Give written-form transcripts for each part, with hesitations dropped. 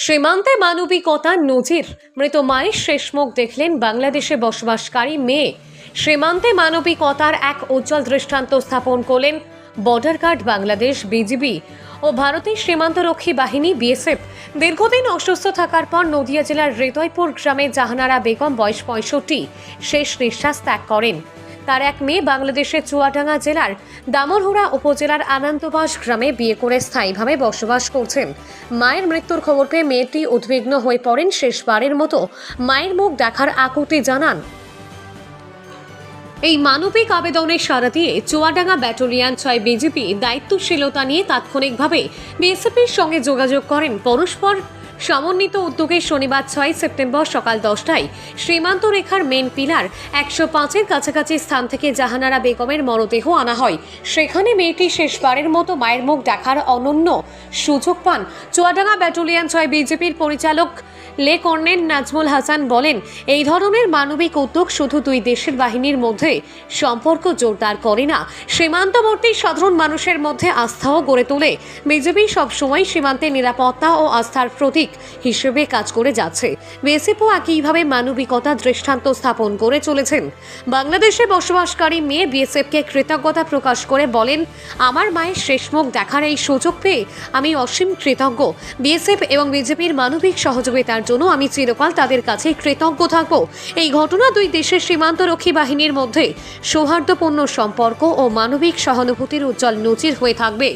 সীমান্তে মানবিকতার নজির। মৃত মায়ের শেষ মুখ দেখলেন বাংলাদেশে বসবাসকারী মেয়ে। সীমান্তে মানবিকতার এক উজ্জ্বল দৃষ্টান্ত স্থাপন করলেন বর্ডার গার্ড বাংলাদেশ বিজিবি ও ভারতের সীমান্তরক্ষী বাহিনী বিএসএফ। দীর্ঘদিন অসুস্থ থাকার পর নদিয়া জেলার হৃদয়পুর গ্রামে জাহানারা বেগম বয়স 65 শেষ নিঃশ্বাস ত্যাগ করেন। তার এক মেয়ে বাংলাদেশের চুয়াডাঙ্গা জেলার দামোহরা উপজেলার আনন্দবাস গ্রামে বিয়ে করে স্থায়ীভাবে বসবাস করছেন। মায়ের মৃত্যুর খবর পেয়ে মেয়েটি উদ্বিগ্ন হয়ে পড়েন। শেষবারের মতো মায়ের মুখ দেখার আকুতি জানান। এই মানবিক আবেদনে সাড়া দিয়ে চুয়াডাঙ্গা ব্যাটালিয়ন 6 বিজিবি দায়িত্বশীলতা নিয়ে তাৎক্ষণিকভাবে বিএসএফের সঙ্গে যোগাযোগ করেন। পরস্পর সমন্বিত উদ্যোগে শনিবার 6 সেপ্টেম্বর সকাল 10টায় সীমান্ত রেখার মেন পিলার 105-এর কাছাকাছি স্থান থেকে জাহানারা বেগমের মরদেহ আনা হয়। সেখানে মেয়েটি শেষবারের মতো মায়ের মুখ দেখার অনন্য সুযোগ পান। চুয়াডাঙ্গা ব্যাটালিয়ন 6 বিজেপির পরিচালক লে কর্নেল নাজমুল হাসান বলেন, এই ধরনের মানবিক উদ্যোগ শুধু দুই দেশের বাহিনীর মধ্যে সম্পর্ক জোরদার করে না, সীমান্তবর্তী সাধারণ মানুষের মধ্যে আস্থাও গড়ে তোলে। বিজেপি সবসময় সীমান্তের নিরাপত্তা ও আস্থার প্রতীক হিসেবে কাজ করে যাচ্ছে। বিএসএফও একইভাবে মানবিকতা দৃষ্টান্ত স্থাপন করে চলেছেন। বাংলাদেশে বসবাসকারী মেয়ে বিএসএফকে কৃতজ্ঞতা প্রকাশ করে বলেন, আমার মায়ের শেষ মুখ দেখার এই সুযোগ পেয়ে আমি অসীম কৃতজ্ঞ। বিএসএফ এবং বিজেপির মানবিক সহযোগিতার জন্য আমি চিরকাল তাদের কাছে কৃতজ্ঞ থাকব। এই ঘটনা দুই দেশের সীমান্তরক্ষী বাহিনীর মধ্যে সৌহার্দ্যপূর্ণ সম্পর্ক ও মানবিক সহানুভূতির উজ্জ্বল নজির হয়ে থাকবে।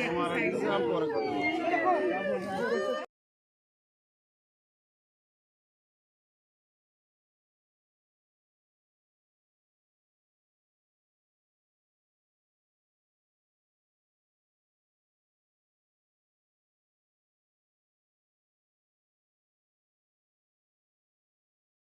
हमारा इंतजाम